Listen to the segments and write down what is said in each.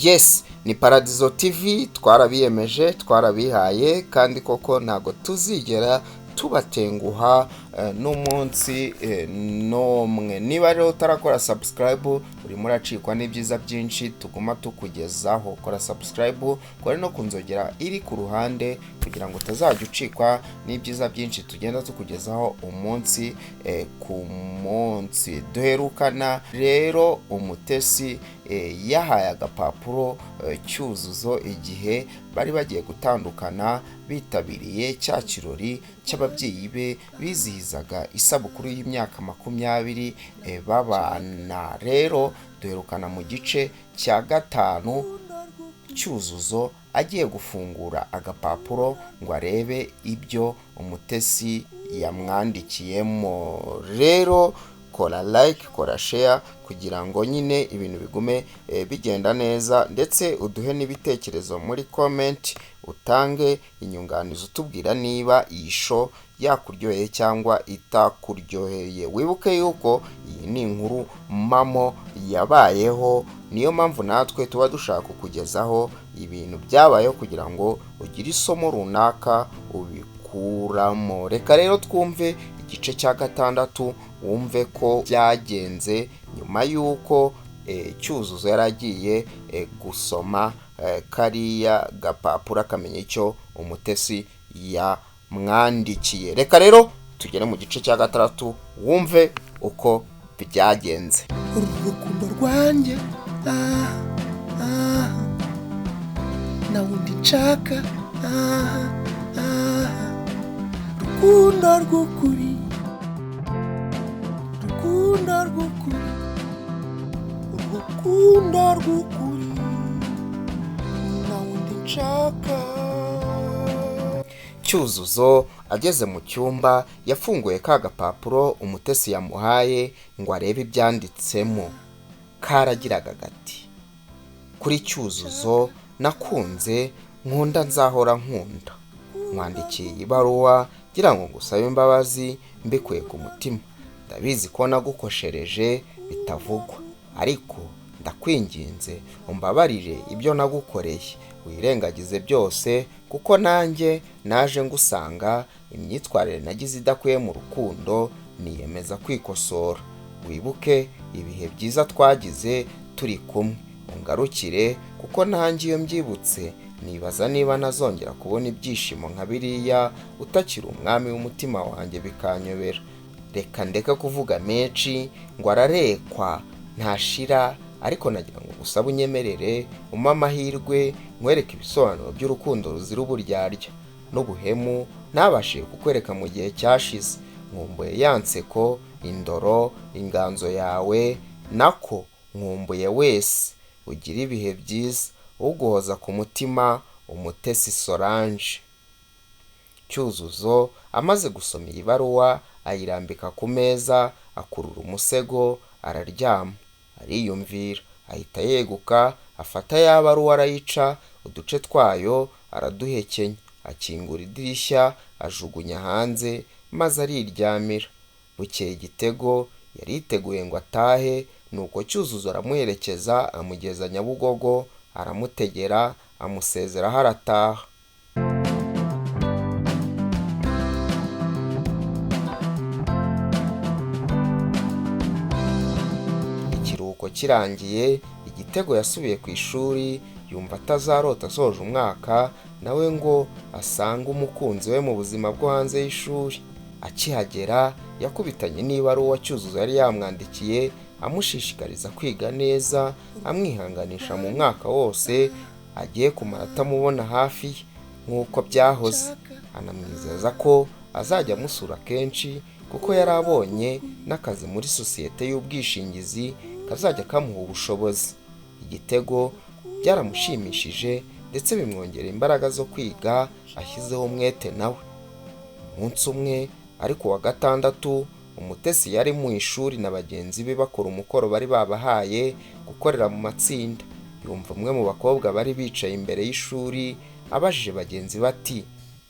Yes, ni Paradizo TV twarabiyemeje twarabihaye kandi koko ntago tuzigera tubatenguha n'umunsi nomwe. Niba rero utarakora subscribe urimo uracikwa n'ibyiza byinshi tuguma tukugezaho. Kora subscribe, kora no kunzogera iri ku ruhande kugira ngo utazajya ucikwa n'ibyiza byinshi tugenda tukugezaho umunsi ku munsi. Duherukana rero Umutesi yahaye agapapuro Cyuzuzo igihe bari bagiye gutandukana bitabiriye cya kirori cy'ababyeyi be bizihizaga isabukuru y'imyaka 20 babana. Rero duherukana mu gice cya 5 Cyuzuzo agiye gufungura agapapuro ngo arebe ibyo Umutesi yamwandikiyemo. Rero kora like, kora share kugira ngo nyine ibintu bigume bigenda neza, ndetse uduhe n'ibitekerezo muri comment, utange inyunganizi utubwira niba iyi show yakuryoheye cyangwa itakuryoheye. Wibuke yuko iyi ni inkuru mamo yabayeho, niyo mpamvu natwe tuba dushaka kukugezaho ibintu byabayeho kugira ngo ugire isomo runaka ubikuramo. Reka rero twumve igice cya 6 wumve ko byagenze nyuma yuko Cyuzuzo yaragiye gusoma kariya gapapuro akamenya icyo Umutesi yamwandikiye. Reka rero tugere mu gice cya 6 wumve uko byagenze. Urukundo rwanjye na wundi nshaka rukundo rw'ukuri, rukundo rw'ukuri, urukundo rw'ukuri na wundi nshaka. Cyuzuzo ageze mu cyumba yafunguye ka gapapuro Umutesi yamuhaye ngo arebe ibyanditsemo. Karagiraga gati: kuri Cyuzuzo nakunze, nkunda, nzahora nkunda. Mwandikiye ibaruwa gira ngo ngusabe imbabazi mbikuye ku mutima. Ndabizi ko nagukoshereje bitavugwa, ariko ndakwinginze umbabarire ibyo nagukoreye. Wirengagize byose kuko nanjye naje ngusanga imyitwarire nagize idakwiye mu rukundo, niyemeza kwikosora. Wibuke ibihe byiza twagize turi kumwe, ungarukire kuko nanjye iyo mbyibutse nibaza niba nazongera kubona ibyishimo nka biriya utakiri umwami w'umutima wanjye bikanyobera. Reka ndeka kuvuga menshi ngo ararekwa ntashira, ariko nagira ngo gusabe unyemerere umpa amahirwe nkwereke ibisobanuro by'urukundo ruzira uburyarya n'ubuhemu ntabashije kukwereka mu gihe cyashize. Nkumbuye ya nseko, indoro, inganzo yawe, nako nkumbuye wese. Ugira ibihe byiza, uguhoza ku mutima, Umutesi Solange. Cyuzuzo amaze gusoma iyi baruwa ayirambika ku meza, akurura umusego, araryama, ariyumvira, ahita yeguka, afata ya baruwa arayica uduce twayo, araduhekenya, akingura idirishya, ajugunya hanze, maze ariryamira. Bukeye Gitego yari yiteguye ngo atahe, nuko Cyuzuzo aramuherekeza amugeza Nyabugogo, aramutegera, amusezeraho arataha. Ikiruhuko kirangiye, Igitego yasubiye ku ishuri, yumva atazarota asoje umwaka nawe ngo asange umukunzi we mu buzima bwo hanze y'ishuri. Akihagera yakubitanye n'ibaruwa Cyuzuzo yari yamwandikiye, amushishikariza kwiga neza, amwihanganisha mu mwaka wose agiye kumara atamubona hafi ye nk'uko byahoze. Anamwizeza ko azajya amusura kenshi kuko yari abonye n'akazi muri sosiyete y'ubwishingizi kazajya kamuha ubushobozi. Igitego byaramushimishije ndetse bimwongera imbaraga zo kwiga, ashyizeho umwete nawe. Umunsi umwe ariko wa 6 Umutesi yari mu ishuri na bagenzi be bakora umukoro bari babahaye gukorera mu matsinda. Yumva umwe mu bakobwa bari bicaye imbere y'ishuri abajije bagenzi bati: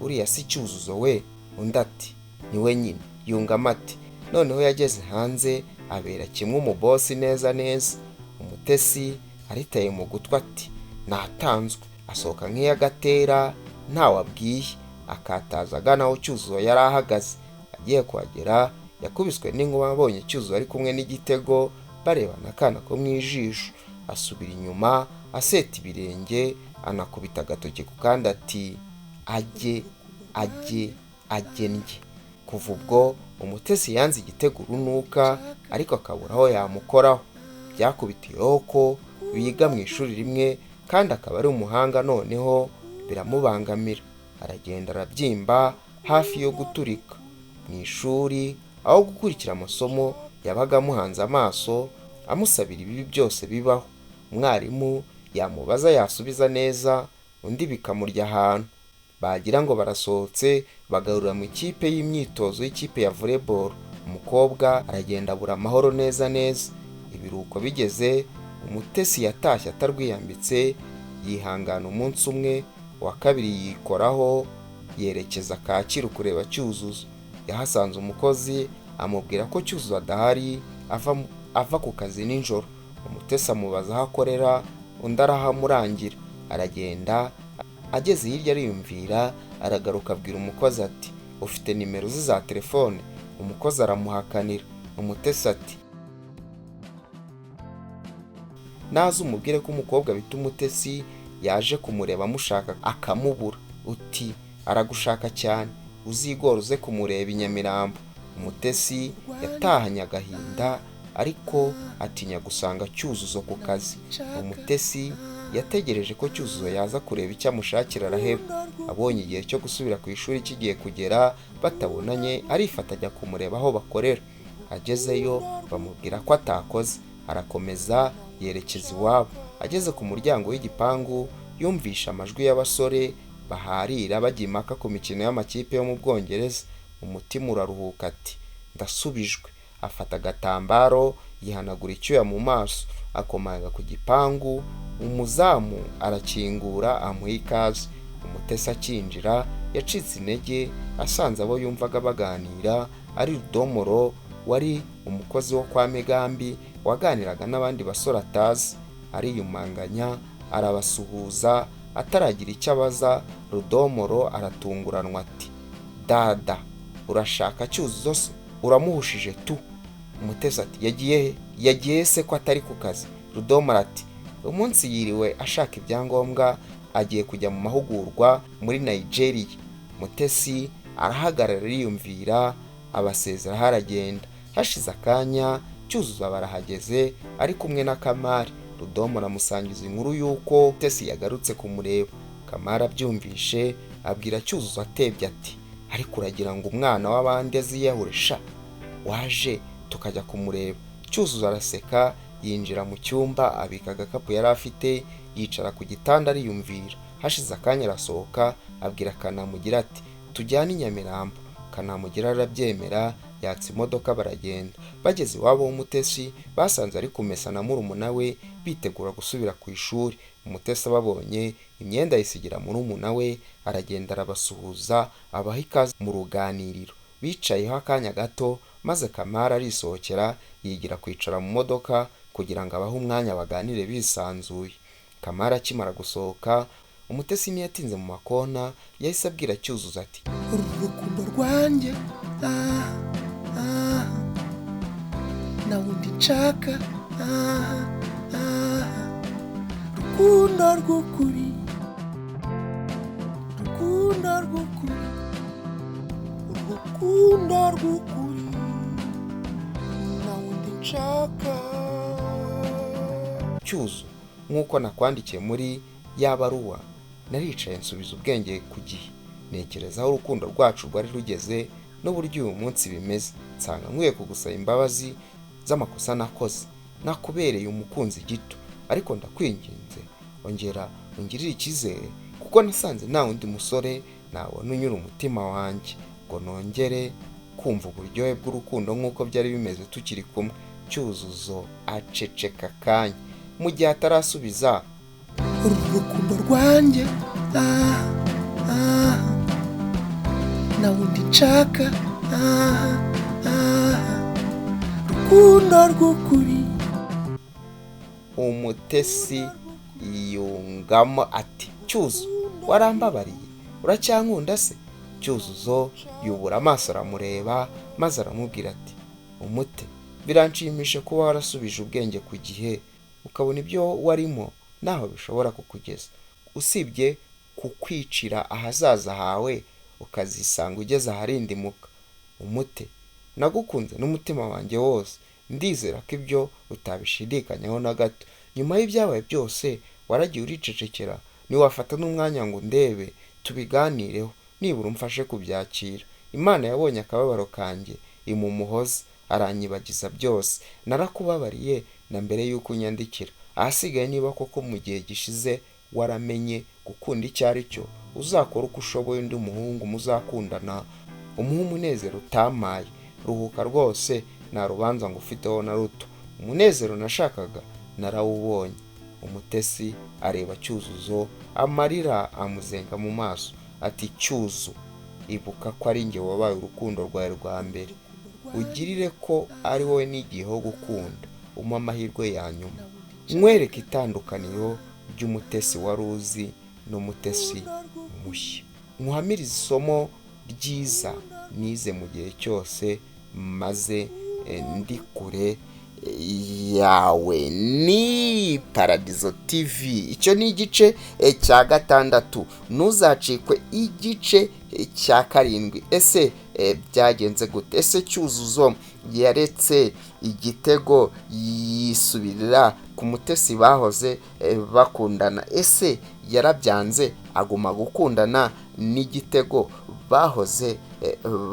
uriya si Cyuzuzo we? Undi ati: niwe nyine. Yungamo ati: noneho yageze hanze abera kimwe umubosi neza neza. Umutesi aritaye mu gutwi ati: natanzwe, asohoka nk'iyagatera ntawabwiye, akataza agana aho Cyuzuzo yari ahagaze. Agiye kuhagera yakubiswe n'inkuba abonye Cyuzuzo ari kumwe n'Igitego barebana akana ko mu ijisho. Asubira inyuma aseta ibirenge, anakubita agatoki ku kandi ati ajye ndye. Kuva ubwo Umutesi yanze Igitego urunuka, ariko akabura aho yamukoraho. Byakubitiyeho ko biga mu ishuri rimwe kandi akaba ari umuhanga, noneho biramubangamira. Aragenda arabyimba hafi yo guturika. Mu ishuri aho gukurikira amasomo yabaga amuhanze amaso amusabira ibibi byose bibaho. Umwarimu yamubaza yasubiza neza, undi bikamurya ahantu. Bagira ngo barasohotse bagarura mu ikipe y'imyitozo y'ikipe ya volleyball. Umukobwa aragenda abura amahoro neza. Ibiruhuko bigeze, Umutesi yatashye atarwiyambitse, yihangana umunsi umwe. Wa kabiri yikoraho yerekeza Kacyiru kureba Cyuzuzo. Yahasanze umukozi amubwira ko Cyuzuzo adahari, ava ku kazi nijoro. Umutesi amubaza aho akorera, undi arahamurangira. Aragenda, ageze hirya ariyumvira, aragaruka abwira umukozi ati ufite nimero ze za telefone? Umukozi aramuhakanira. Umutesi ati naze umubwire ko umukobwa bita Umutesi yaje kumureba amushaka akamubura. Uti aragushaka cyane, uzigora uze kumureba i Nyamirambo. Umutesi yatahanye agahinda, ariko atinya gusanga Cyuzuzo ku kazi. Umutesi yategereje ko Cyuzuzo yaza kureba icyo amushakira araheba. Abonye igihe cyo gusubira ku ishuri kigiye kugera batabonanye, arifata ajya kumureba aho bakorera. Agezeyo bamubwira ko atakoze. Arakomeza yerekeza iwabo. Ageze ku muryango w'igipangu yumvisha amajwi y'abasore baharira bajya impaka ku mikino y'amakipe yo mu Bwongereza. Umutima uraruhuka ati ndasubijwe. Afata agatambaro yihanagura icyuya mu maso, akomanga ku gipangu. Umuzamu arakingura amuha ikaze. Umutesi akinjira yacitse intege, asanze abo yumvaga baganira ari Rudomoro, wari umukozi wo kwa Migambi waganiraga n'abandi basore atazi. Ariyumanganya arabasuhuza, ataragira icyo abaza. Rudomoro aratunguranwa ati dada, urashaka Cyuzuzo se? Uramuhushije tu? Umutesi ati yagiye se ko atari ku kazi? Rudomoro ati umunsi yiriwe ashaka ibyangombwa, agiye kujya mu mahugurwa muri Nigeria. Umutesi arahagarara ariyumvira, abasezeraho aragenda. Hashize akanya Cyuzuzo barahageze ari kumwe na Kamari. Rudomoro amusangiza inkuru y'uko Umutesi yagarutse kumureba. Kamari abyumvishe abwira Cyuzuzo atebye ati ariko uragira ngo umwana w'abandi aziyahure sha, waje tukajya kumureba. Cyuzuzo araseka yinjira mu cyumba, abika agakapu yari afite, yicara ku gitanda ariyumvira. Hashize akanya arasohoka abwira Kanamugira ati tujyane i Nyamirambo. Kanamugira arabyemera, yatsa imodoka baragenda. Bageze iwabo w'Umutesi basanze ari kumesa na murumuna we bitegura gusubira ku ishuri. Umutesi ababonye imyenda yisigira murumuna we, aragenda arabasuhuza, abaha ikaze mu ruganiriro. Bicayeho akanya gato, maze Kamari arisohokera yigira kwicara mu modoka kugira ngo abahe umwanya baganire bisanzuye. Kamari akimara gusohoka, Umutesi ntiyatinze mu makona, yahise abwira Cyuzuzo ati urukundo rwanjye na wundi nshaka rukundo rw'ukuri, rukundo rw'ukuri, urukundo rw'ukuri na wundi nshaka. Cyuzuzo, nk'uko nakwandikiye muri ya baruwa, naricaye nsubiza ubwenge ku gihe, ntekereza aho urukundo rwacu rwari rugeze n'uburyo uyu munsi bimeze. Nsanga nkwiye kugusaba imbabazi z'amakosa nakoze, nakubereye umukunzi gito, ariko ndakwinginze ongera ungirire icyizere, kuko nasanze nta wundi musore nabona unyura umutima wanjye ngo nongere kumva uburyohe bw'urukundo nk'uko byari bimeze tukiri kumwe. Cyuzuzo aceceka akanya, mu gihe atarasubiza urukundo rwanjye na wundi nshaka rukundo rw'ukuri. Umutesi yungamo ati Cyuzu warambabariye uracyankunda se? Cyuzuzo yubura amaso aramureba maze aramubwira ati umute biranshimisha kuba warasubije ubwenge ku gihe ukabona ibyo warimo naho bishobora kukugeza, usibye kukwicira ahazaza hawe ukazisanga ugeze aharindimuka. Umute nagukunze n'umutima wanjye wose, ndizera ko ibyo utabishidikanyaho na gato. Nyuma y'ibyabaye byose waragiye uricecekera, niwafata n'umwanya ngo ndebe tubiganireho, nibura umfashe kubyakira. Imana yabonye akababaro kanjye imumuhoza, aranyibagiza byose. Narakubabariye na mbere y'uko unyandikira. Ahasigaye niba koko mu gihe gishize waramenye gukunda icyo ari cyo, uzakora uko ushoboye undi muhungu muzakundana umuhe umunezero utamaye. Ruhuka rwose, nta rubanza ngo ufiteho na ruto. Umunezero nashakaga narawubonye. Umutesi areba Cyuzuzo, amarira amuzenga mu maso ati Cyuzu, ibuka ko ari njye wabaye urukundo rwawe rwa mbere. Ugirire ko ari wowe nigiyeho gukunda, umpa amahirwe ya nyuma. Mwereke itandukaniro ry'umutesi wari uzi n'umutesi mushya. Muhamirize isomo ryiza nize mu gihe cyose maze ndi kure yawe. Ni Paradizo TV. Icyo ni igice cya 6. Ntuzacikwe igice cya 7. Ese byagenze gute? Ese Cyuzuzo yaretse igitego yisubirira ku mutesi bahoze bakundana? Ese yarabyanze aguma gukundana n'igitego bahoze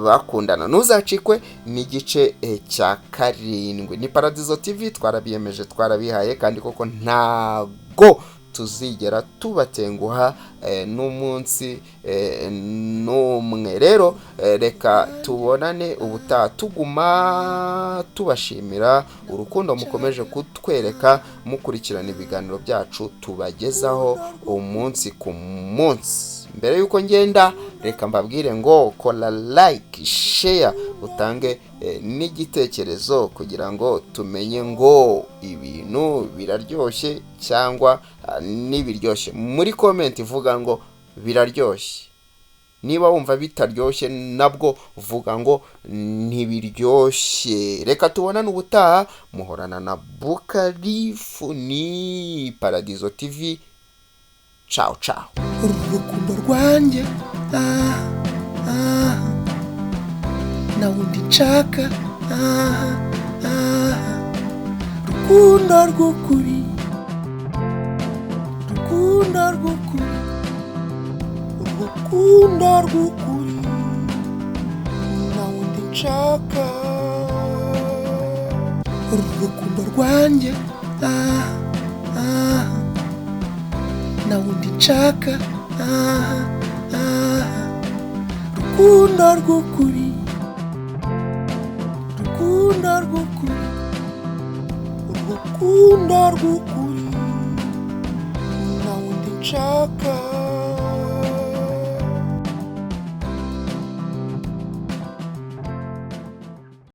bakundana? Ntuzacikwe n'igice cya 7. Ni Paradizo TV, twarabiyemeje twarabihaye, kandi koko ntago tuzigera tubatenguha n'umunsi n'umwe. Rero reka tubonane ubutaha, tuguma tubashimira urukundo mukomeje kutwereka mukurikirana ibiganiro byacu tubagezaho umunsi ku munsi. Mbere yuko ngenda reka mbabwire ngo kola like, share, utange n'igitekerezo kugira ngo tumenye ngo ibintu biraryoshye cyangwa ntibiryoshye. Muri comment ivuga ngo biraryoshye, niba wumva bitaryoshye nabwo uvuga ngo ntibiryoshye. Reka tubonane ubutaha, muhorana na Bukarifu. Ni Paradizo TV. Ciao ciao. urukundo rwanjye na wundi nshaka rukundo rw'ukuri, rukundo rw'ukuri, urukundo rw'ukuri na wundi nshaka. urukundo rwanjye na wundi nshaka rukundo rw'ukuri, rukundo rw'ukuri, urukundo rw'ukuri na wundi nshaka.